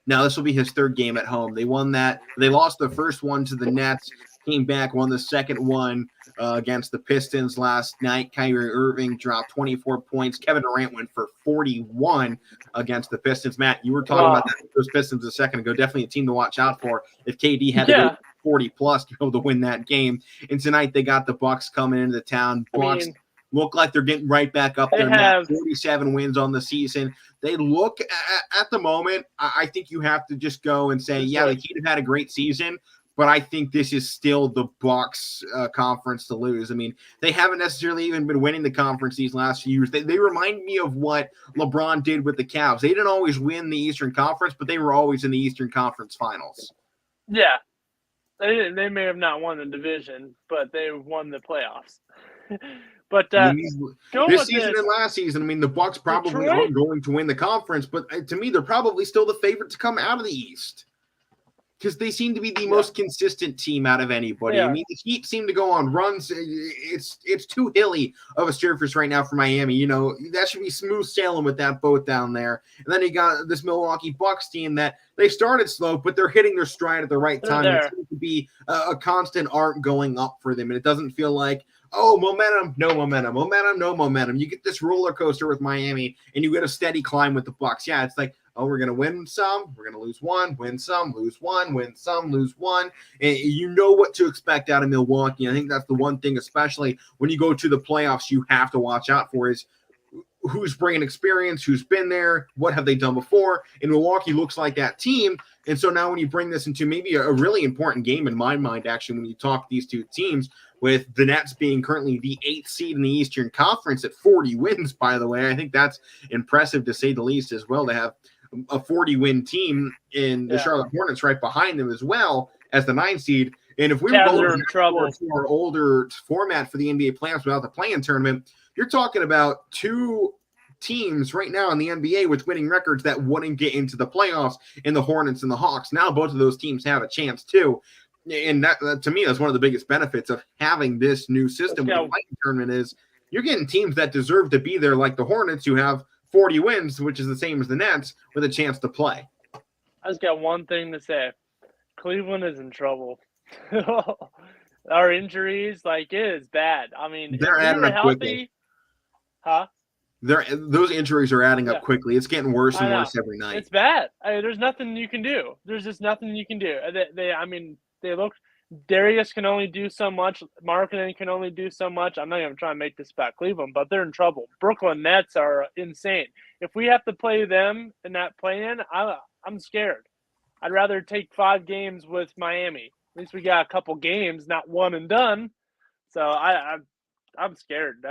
now this will be his third game at home. They won that. They lost the first one to the Nets, came back, won the second one against the Pistons last night. Kyrie Irving dropped 24 points. Kevin Durant went for 41 against the Pistons. Matt, you were talking about those Pistons a second ago. Definitely a team to watch out for if KD had to go 40 plus to be able to win that game. And tonight they got the Bucks coming into town. Bucks look like they're getting right back up there. Now 47 wins on the season. They look at the moment. I think you have to just go and say, the Heat have had a great season, but I think this is still the Bucks conference to lose. I mean, they haven't necessarily even been winning the conference these last few years. They remind me of what LeBron did with the Cavs. They didn't always win the Eastern Conference, but they were always in the Eastern Conference Finals. Yeah. They may have not won the division, but they won the playoffs. But this season and last season, I mean, the Bucks probably aren't going to win the conference, but to me, they're probably still the favorite to come out of the East because they seem to be the most consistent team out of anybody. Yeah. I mean, the Heat seem to go on runs. It's too hilly of a surface right now for Miami. That should be smooth sailing with that boat down there. And then you got this Milwaukee Bucks team that they started slow, but they're hitting their stride at the right time. It seems to be a constant arc going up for them, and it doesn't feel like, momentum, no momentum, momentum, no momentum. You get this roller coaster with Miami, and you get a steady climb with the Bucks. Yeah, it's like, we're going to win some, we're going to lose one, win some, lose one, win some, lose one. And you know what to expect out of Milwaukee. I think that's the one thing, especially when you go to the playoffs, you have to watch out for is who's bringing experience, who's been there, what have they done before. And Milwaukee looks like that team. And so now when you bring this into maybe a really important game in my mind, actually, when you talk these two teams, with the Nets being currently the 8th seed in the Eastern Conference at 40 wins, by the way. I think that's impressive to say the least as well, to have a 40-win team in the Charlotte Hornets right behind them as well as the 9th seed. And if we were going to our older format for the NBA playoffs without the play-in tournament, you're talking about two teams right now in the NBA with winning records that wouldn't get into the playoffs in the Hornets and the Hawks. Now both of those teams have a chance too. And that to me, that's one of the biggest benefits of having this new system with the Lightning tournament is you're getting teams that deserve to be there, like the Hornets, who have 40 wins, which is the same as the Nets, with a chance to play. I just got one thing to say. Cleveland is in trouble. Our injuries, it is bad. I mean, they're adding up quickly. Huh? Those injuries are adding up quickly. It's getting worse and worse every night. It's bad. There's nothing you can do. There's just nothing you can do. They look. Darius can only do so much. Markkanen can only do so much. I'm not even trying to make this about Cleveland, but they're in trouble. Brooklyn Nets are insane. If we have to play them in that play-in, I'm scared. I'd rather take 5 games with Miami. At least we got a couple games, not one and done. So I'm scared.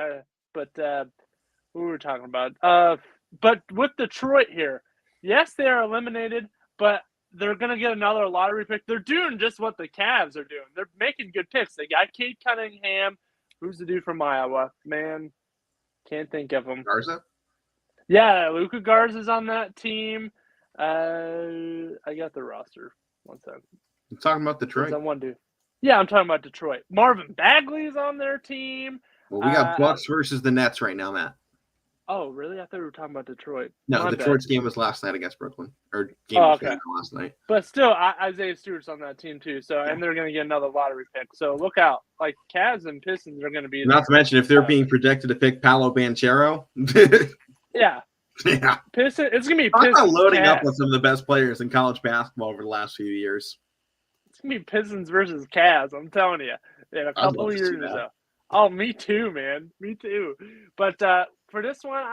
But who were we talking about? But with Detroit here, yes, they are eliminated, but they're going to get another lottery pick. They're doing just what the Cavs are doing. They're making good picks. They got Cade Cunningham. Who's the dude from Iowa? Man, can't think of him. Garza? Yeah, Luka Garza's on that team. I got the roster. One second. You're talking about Detroit? One dude. Yeah, I'm talking about Detroit. Marvin Bagley's on their team. Well, we got Bucks versus the Nets right now, Matt. Oh, really? I thought we were talking about Detroit. No, Detroit's game was last night against Brooklyn. Last night. But still, Isaiah Stewart's on that team too. So, and they're going to get another lottery pick. So look out. Cavs and Pistons are going to be. Not to mention if they're being projected to pick Paolo Banchero. Yeah. Yeah. Pistons. It's going to be Pistons. Pistons. Loading up with some of the best players in college basketball over the last few years. It's going to be Pistons versus Cavs. I'm telling you. In a couple of years or so. Oh, me too, man. Me too. But for this one,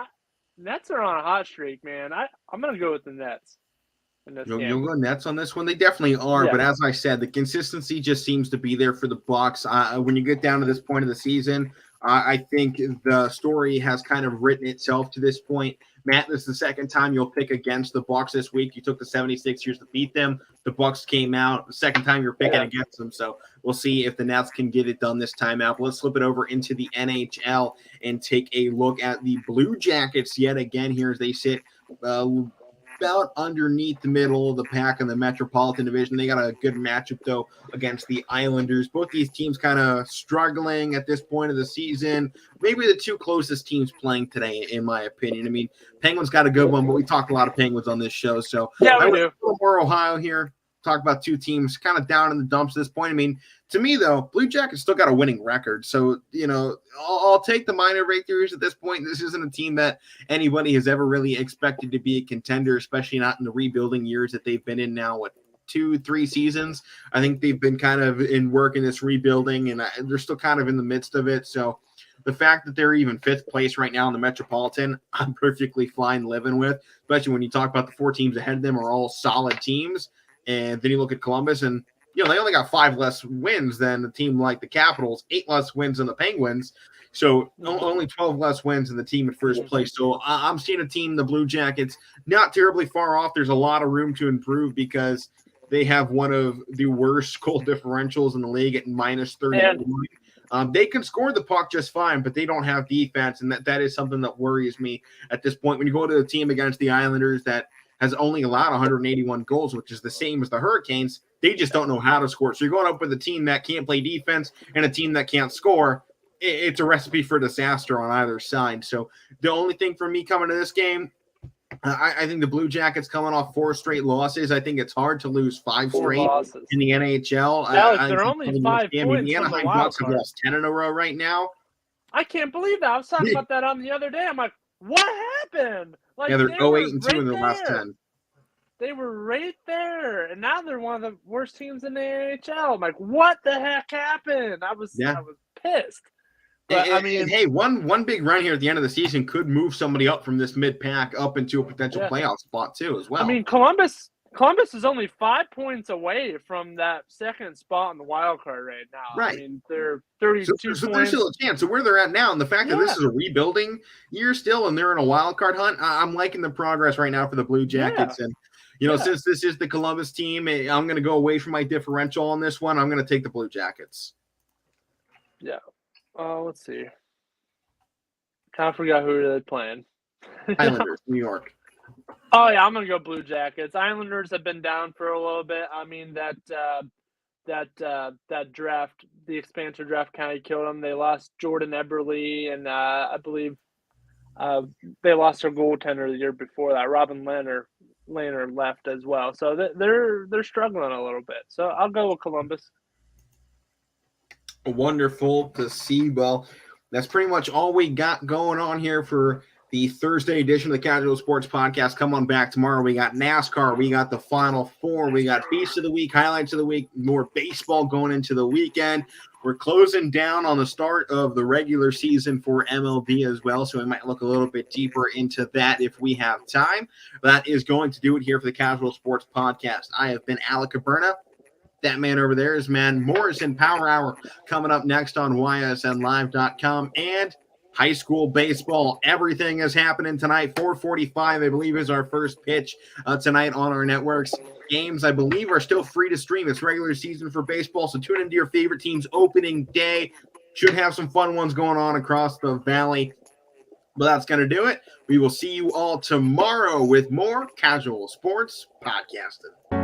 Nets are on a hot streak, man. I'm going to go with the Nets in this game. You'll go Nets on this one? They definitely are, but as I said, the consistency just seems to be there for the Bucks. When you get down to this point of the season, I think the story has kind of written itself to this point. Matt, this is the second time you'll pick against the Bucks this week. You took the 76ers to beat them. The Bucks came out. The second time you're picking against them. So we'll see if the Nets can get it done this time out. But let's flip it over into the NHL and take a look at the Blue Jackets yet again here as they sit about underneath the middle of the pack in the Metropolitan Division. They got a good matchup, though, against the Islanders. Both these teams kind of struggling at this point of the season. Maybe the two closest teams playing today, in my opinion. I mean, Penguins got a good one, but we talk a lot of Penguins on this show. So yeah, we do. More Ohio here. Talk about two teams kind of down in the dumps at this point. I mean, to me, though, Blue Jackets still got a winning record. So, I'll take the minor breakthroughs at this point. This isn't a team that anybody has ever really expected to be a contender, especially not in the rebuilding years that they've been in now, 2-3 seasons. I think they've been kind of in work in this rebuilding, and they're still kind of in the midst of it. So the fact that they're even 5th place right now in the Metropolitan, I'm perfectly fine living with, especially when you talk about the 4 teams ahead of them are all solid teams. And then you look at Columbus, and they only got 5 less wins than a team like the Capitals, 8 less wins than the Penguins. So only 12 less wins than the team in first place. So I'm seeing a team, the Blue Jackets, not terribly far off. There's a lot of room to improve because they have one of the worst goal differentials in the league at minus 31. They can score the puck just fine, but they don't have defense, and that is something that worries me at this point. When you go to a team against the Islanders that has only allowed 181 goals, which is the same as the Hurricanes, they just don't know how to score. So you're going up with a team that can't play defense and a team that can't score. It's a recipe for disaster on either side. So the only thing for me coming to this game, I think the Blue Jackets coming off 4 straight losses. I think it's hard to lose 5 straight in the NHL. Alek, they're only 5 points. The Anaheim Ducks have lost 10 in a row right now. I can't believe that. I was talking about that on the other day. I'm like, what happened? They're 0-8-2 in their last 10. They were right there, and now they're one of the worst teams in the NHL. I'm like, what the heck happened? I was pissed. But hey, one big run here at the end of the season could move somebody up from this mid pack up into a potential playoff spot too, as well. I mean, Columbus is only 5 points away from that second spot in the wild card right now. Right. I mean, they're 32 points. So there's still a chance. So where they're at now, and the fact that this is a rebuilding year still, and they're in a wild card hunt, I'm liking the progress right now for the Blue Jackets. And since this is the Columbus team, I'm going to go away from my differential on this one. I'm going to take the Blue Jackets. Yeah. Let's see. Kind of forgot who they're playing. Islanders, New York. Oh yeah, I'm gonna go Blue Jackets. Islanders have been down for a little bit. I mean that draft, the expansion draft, kind of killed them. They lost Jordan Eberle, and I believe they lost their goaltender the year before that. Robin Lehner left as well, so they're struggling a little bit. So I'll go with Columbus. Wonderful to see. Well, that's pretty much all we got going on here for the Thursday edition of the Casual Sports Podcast. Come on back tomorrow. We got NASCAR. We got the Final Four. We got Beast of the Week, Highlights of the Week, more baseball going into the weekend. We're closing down on the start of the regular season for MLB as well, so we might look a little bit deeper into that if we have time. That is going to do it here for the Casual Sports Podcast. I have been Alek Koberna. That man over there is man Morrison. Power Hour coming up next on YSNLive.com and high school baseball. Everything is happening tonight. 4:45, I believe, is our first pitch tonight on our networks. Games, I believe, are still free to stream. It's regular season for baseball, so tune into your favorite team's opening day. Should have some fun ones going on across the valley. But that's going to do it. We will see you all tomorrow with more Casual Sports Podcasting.